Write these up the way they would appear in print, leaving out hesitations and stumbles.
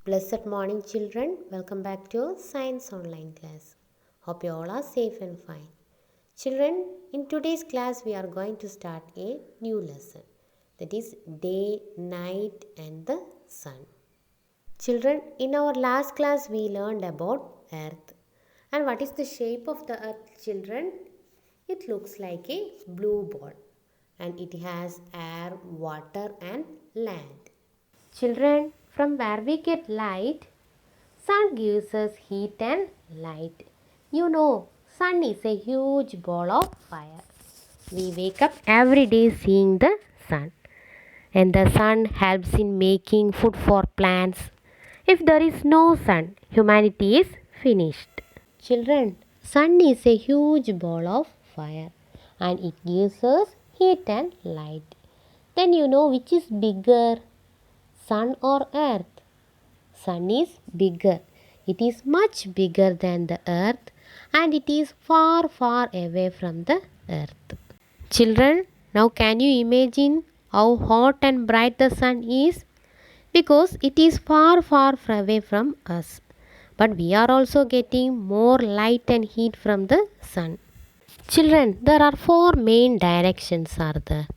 Blessed morning, children. Welcome back to Science Online class. Hope you all are safe and fine. Children, in today's class, we are going to start a new lesson, that is day, night, and the sun. Children, in our last class, we learned about Earth. And what is the shape of the Earth, children? It looks like a blue ball, and it has air, water, and land. Children, from where we get light, sun gives us heat and light. You know, sun is a huge ball of fire. We wake up every day seeing the sun, and the sun helps in making food for plants. If there is no sun, humanity is finished. Children, sun is a huge ball of fire, and it gives us heat and light. Then you know which is bigger, sun or earth? Sun is bigger. It is much bigger than the earth, and it is far, far away from the earth. Children, now can you imagine how hot and bright the sun is? Because it is far, far away from us. But we are also getting more light and heat from the sun. Children, there are four main directions are there.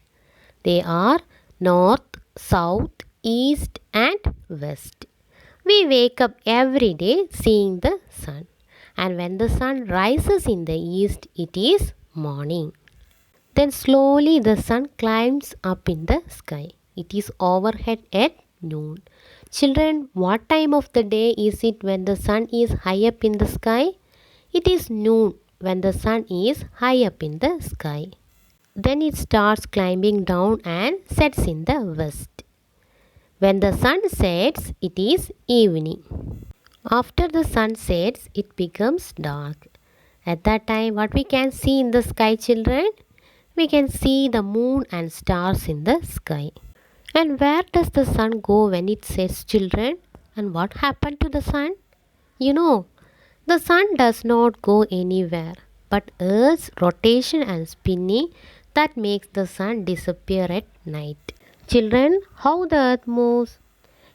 They are north, south, east and west. We wake up every day seeing the sun, and when the sun rises in the east, it is morning. Then slowly the sun climbs up in the sky. It is overhead at noon. Children, what time of the day is it when the sun is high up in the sky? It is noon when the sun is high up in the sky. Then it starts climbing down and sets in the west. When the sun sets, it is evening. After the sun sets, it becomes dark. At that time, what we can see in the sky, children? We can see the moon and stars in the sky. And where does the sun go when it sets, children? And what happened to the sun? You know, the sun does not go anywhere, but Earth's rotation and spinning that makes the sun disappear at night. Children, how the earth moves?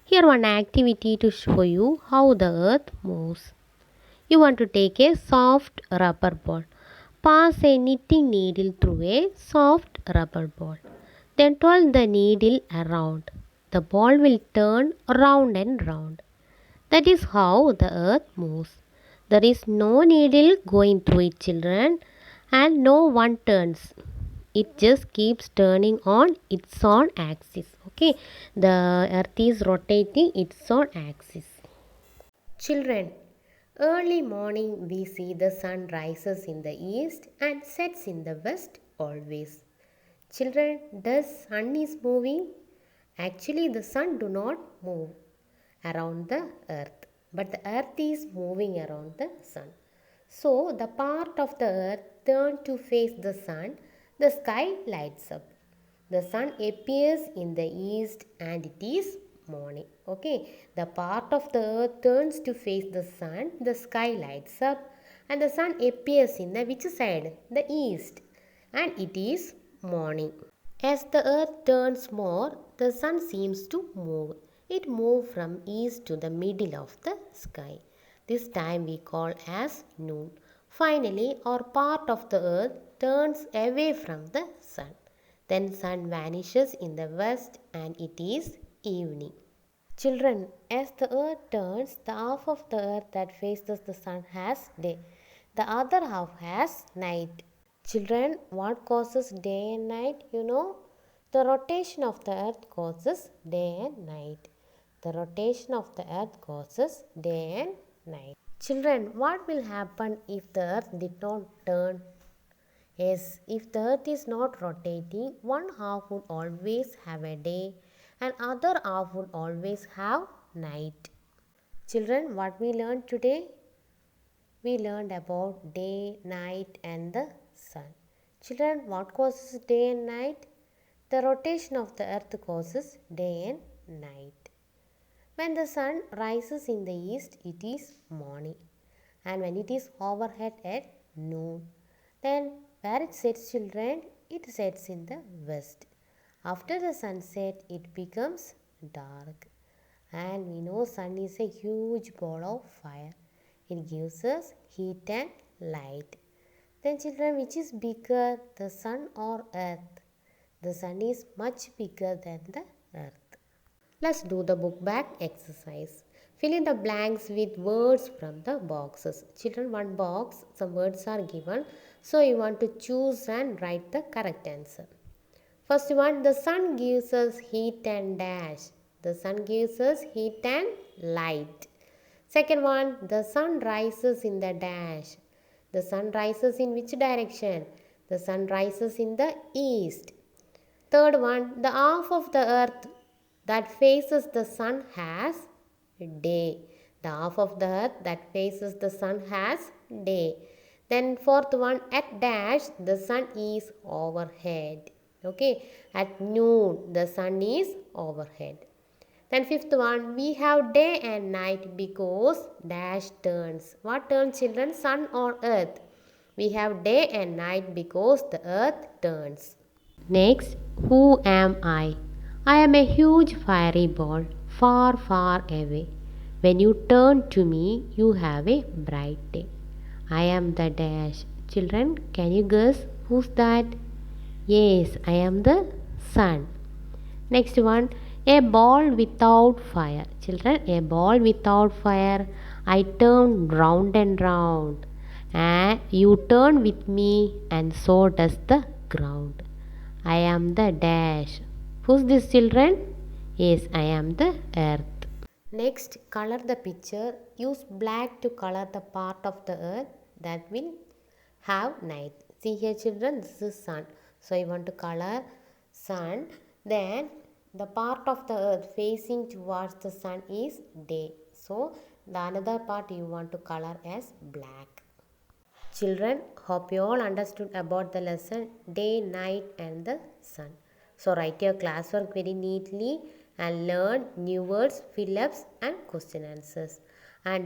Here one activity to show you how the earth moves. You want to take a soft rubber ball. Pass a knitting needle through a soft rubber ball. Then twirl the needle around. The ball will turn round and round. That is how the earth moves. There is no needle going through it, children, and no one turns. It just keeps turning on its own axis. Okay, the earth is rotating its own axis. Children, early morning we see the sun rises in the east and sets in the west always. Children, does sun is moving? Actually, the sun do not move around the earth, but the earth is moving around the sun. So, the part of the earth turned to face the sun, the sky lights up. The sun appears in the east and it is morning. Okay, the part of the earth turns to face the sun, the sky lights up, and the sun appears in the which side? The east, and it is morning. As the earth turns more, the sun seems to move. It moves from east to the middle of the sky. This time we call as noon. Finally, our part of the earth turns away from the sun. Then sun vanishes in the west and it is evening. Children, as the earth turns, the half of the earth that faces the sun has day. The other half has night. Children, what causes day and night? You know, the rotation of the earth causes day and night. The rotation of the earth causes day and night. Children, what will happen if the earth did not turn? Yes, if the earth is not rotating, one half would always have a day and other half would always have night. Children, what we learned today? We learned about day, night and the sun. Children, what causes day and night? The rotation of the earth causes day and night. When the sun rises in the east, it is morning. And when it is overhead at noon, then where it sets, children? It sets in the west. After the sunset, it becomes dark. And we know sun is a huge ball of fire. It gives us heat and light. Then children, which is bigger, the sun or earth? The sun is much bigger than the earth. Let's do the book back exercise. Fill in the blanks with words from the boxes. Children, one box, some words are given. So you want to choose and write the correct answer. First one, the sun gives us heat and dash. The sun gives us heat and light. Second one, the sun rises in the dash. The sun rises in which direction? The sun rises in the east. Third one, the half of the earth that faces the sun has day. The half of the earth that faces the sun has day. Then fourth one, at dash the sun is overhead. Okay, at noon the sun is overhead. Then fifth one, we have day and night because dash turns. What turns children? Sun or earth? We have day and night because the earth turns. Next, who am I? I am a huge fiery ball, far, far away. When you turn to me, you have a bright day. I am the dash. Children, can you guess who's that? Yes, I am the sun. Next one, a ball without fire. Children, a ball without fire. I turn round and round. And you turn with me, and so does the ground. I am the dash. Who's this, children? Yes, I am the earth. Next, color the picture. Use black to color the part of the earth that will have night. See here, children, this is sun. So you want to color sun. Then the part of the earth facing towards the sun is day. So the another part you want to color as black. Children, hope you all understood about the lesson day, night and the sun. So write your classwork very neatly and learn new words, fill-ups and question answers. And